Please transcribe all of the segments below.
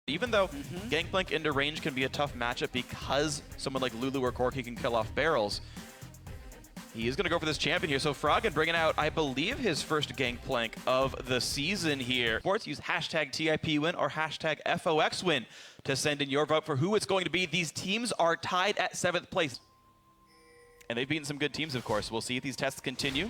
Even though Gangplank into range can be a tough matchup because someone like Lulu or Corki can kill off barrels, he is going to go for this champion here. So Froggen bringing out, I believe, his first Gangplank of the season here. Sports, use hashtag TIPWin or hashtag FOXWin to send in your vote for who it's going to be. These teams are tied at 7th place. And they've beaten some good teams, of course. We'll see if these tests continue.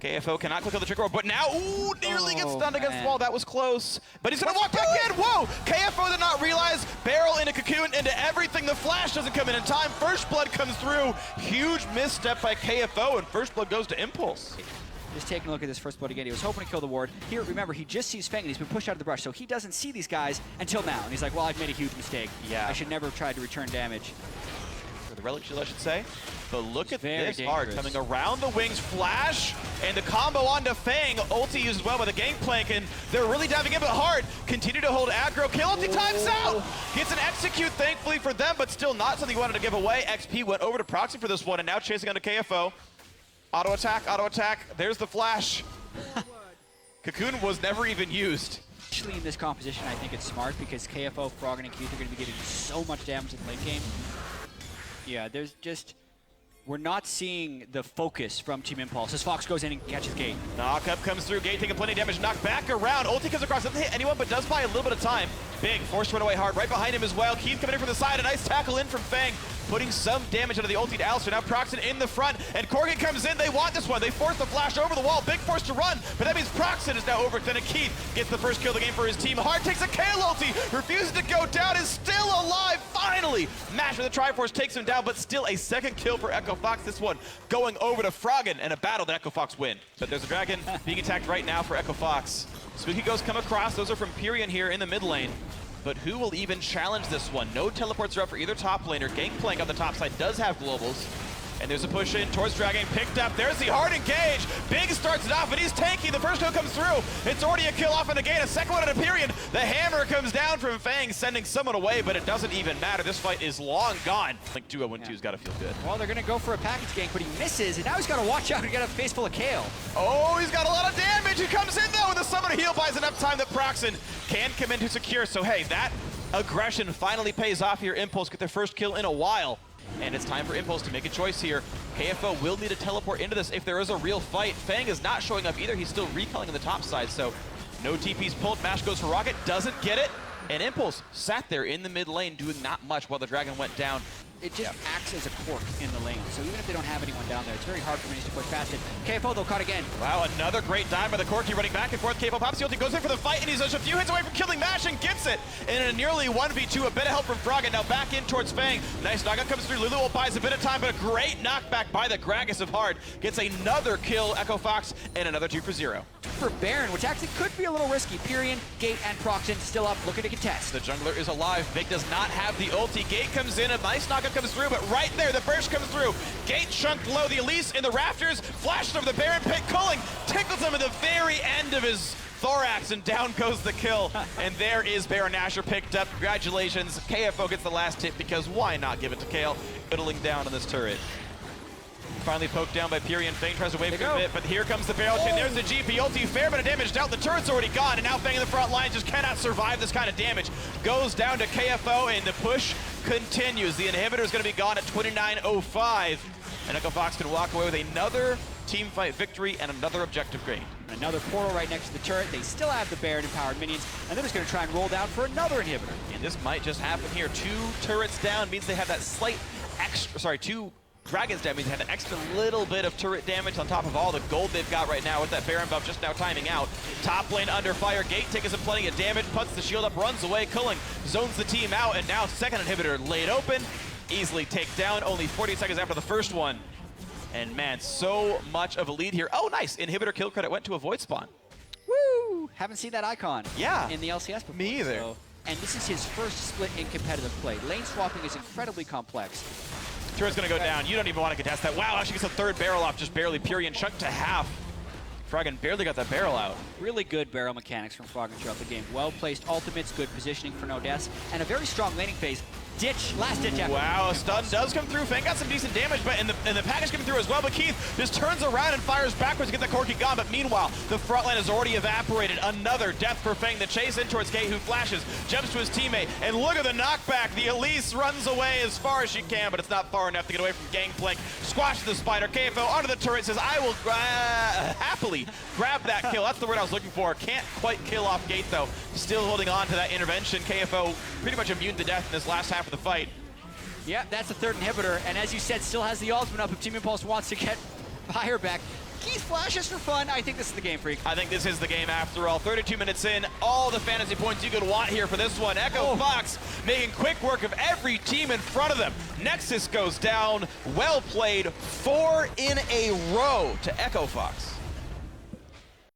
KFO cannot click on the trigger, but now, ooh, nearly gets stunned against the wall. That was close. But he's going to walk back in. Whoa! KFO did not realize. Barrel into Cocoon, into everything. The flash doesn't come in time. First Blood comes through. Huge misstep by KFO, and First Blood goes to Impulse. Just taking a look at this First Blood again. He was hoping to kill the ward. Here, remember, he just sees Feng, and he's been pushed out of the brush, so he doesn't see these guys until now. And he's like, well, I've made a huge mistake. Yeah. I should never have tried to return damage. For the Relic Shield, I should say. But look at this dangerous. Hard coming around the wings, flash, and the combo onto Feng. Ulti used well by the Gangplank, and they're really diving in, but Hard continue to hold aggro. Kill ulti times out! Gets an execute, thankfully for them, but still not something he wanted to give away. XP went over to Procxin for this one, and now chasing onto KFO. Auto attack, there's the flash. Cocoon was never even used. Actually, in this composition, I think it's smart because KFO, Froggen, and Keith are going to be getting so much damage in the late game. Yeah, there's just... We're not seeing the focus from Team Impulse as Fox goes in and catches Gate. Knock up comes through, Gate taking plenty of damage, knocked back around. Ulti comes across, doesn't hit anyone, but does buy a little bit of time. Big, forced to run away Hard, right behind him as well. Keith coming in from the side, a nice tackle in from Feng, putting some damage into the ulti to Alistar. Now Procxin in the front, and Corki comes in, they want this one. They force the flash over the wall, big force to run, but that means Procxin is now overextended. Keith gets the first kill of the game for his team. Hard takes a Kayle ulti, refuses to go down, is still alive, finally! Mash with the Triforce takes him down, but still a second kill for Echo Fox. This one going over to Froggen, and a battle that Echo Fox win. But there's a dragon being attacked right now for Echo Fox. Spooky Ghosts come across, those are from Pirean here in the mid lane. But who will even challenge this one? No teleports are up for either top laner. Gangplank on the top side does have globals. And there's a push in towards Dragon, picked up. There's the Hard engage. Big starts it off, and he's tanky. The first kill comes through. It's already a kill off in the gate. A second one at a Pirean. The hammer comes down from Feng, sending someone away, but it doesn't even matter. This fight is long gone. Like 2-0-1-2's got to feel good. Well, they're going to go for a package gank, but he misses, and now he's got to watch out and get a face full of Kayle. Oh, he's got a lot of damage. He comes in, though, and the summoner heal buys enough time that Procxin can come in to secure. So, hey, that aggression finally pays off here. Impulse get their first kill in a while. And it's time for Impulse to make a choice here. KFO will need a teleport into this if there is a real fight. Feng is not showing up either. He's still recalling on the top side, so no TP's pulled. Mash goes for Rocket, doesn't get it. And Impulse sat there in the mid lane doing not much while the dragon went down. It just acts as a cork in the lane, so even if they don't have anyone down there, it's very hard for Minis to push past it. KFO, though, caught again. Wow, another great dive by the Corki, running back and forth. KFO pops the ulti, goes in for the fight, and he's just a few hits away from killing Mash and gets it. And in a nearly 1v2, a bit of help from Froggen. Now back in towards Feng. Nice knockout comes through. Lulu buys a bit of time, but a great knockback by the Gragas of Hard. Gets another kill, Echo Fox, and another 2-for-0. For Baron, which actually could be a little risky. Pirean, Gate, and Procxin still up, looking to contest. The jungler is alive. Big does not have the ulti. Gate comes in, a nice knockout comes through, but right there, the burst comes through. Gate chunked low, the Elise in the rafters, flashes over the Baron pit, culling, tickles him at the very end of his thorax, and down goes the kill. And there is Baron Nashor picked up. Congratulations. KFO gets the last tip because why not give it to Kayle? Fiddling down on this turret. Finally poked down by Pirean. Feng tries to wave for a bit, but here comes the barrel chain. There's the GP ulti. Fair bit of damage dealt. The turret's already gone, and now Feng in the front line just cannot survive this kind of damage. Goes down to KFO, and the push continues. The inhibitor is going to be gone at 29:05, and Echo Fox can walk away with another team fight victory and another objective gain. Another portal right next to the turret. They still have the Baron empowered minions, and they're just going to try and roll down for another inhibitor. And this might just happen here. 2 turrets down means they have that slight extra, sorry, 2 Dragons down means they have an extra little bit of turret damage on top of all the gold they've got right now with that Baron buff just now timing out. Top lane under fire. Gate taking some plenty of damage, puts the shield up, runs away. Culling zones the team out, and now second inhibitor laid open. Easily take down, only 40 seconds after the first one. And man, so much of a lead here. Oh, nice. Inhibitor kill credit went to a void spawn. Woo! Haven't seen that icon in the LCS before. Me either. So, and this is his first split in competitive play. Lane swapping is incredibly complex. Turret's gonna go down. You don't even want to contest that. Wow, actually gets a third barrel off, just barely. Pirean chunked to half. Froggen barely got that barrel out. Really good barrel mechanics from Froggen throughout the game. Well-placed ultimates, good positioning for no deaths, and a very strong laning phase. ditch, last ditch effort. Wow, a stun does come through. Feng got some decent damage, but and the package coming through as well. But Keith just turns around and fires backwards to get the Corki gone. But meanwhile, the front line has already evaporated. Another death for Feng. The chase in towards Kayle, who flashes, jumps to his teammate, and look at the knockback. The Elise runs away as far as she can, but it's not far enough to get away from Gangplank. Squashes the spider. KFO onto the turret, says, I will happily grab that kill. That's the word I was looking for. Can't quite kill off Gate, though. Still holding on to that intervention. KFO pretty much immune to death in this last half of the fight. Yeah, that's the third inhibitor, and as you said, still has the ultimate up if Team Impulse wants to get fire back. Keith flashes for fun. I think this is the game, Freak. I think this is the game after all. 32 minutes in, all the fantasy points you could want here for this one. Echo Fox making quick work of every team in front of them. Nexus goes down. Well played. 4 in a row to Echo Fox.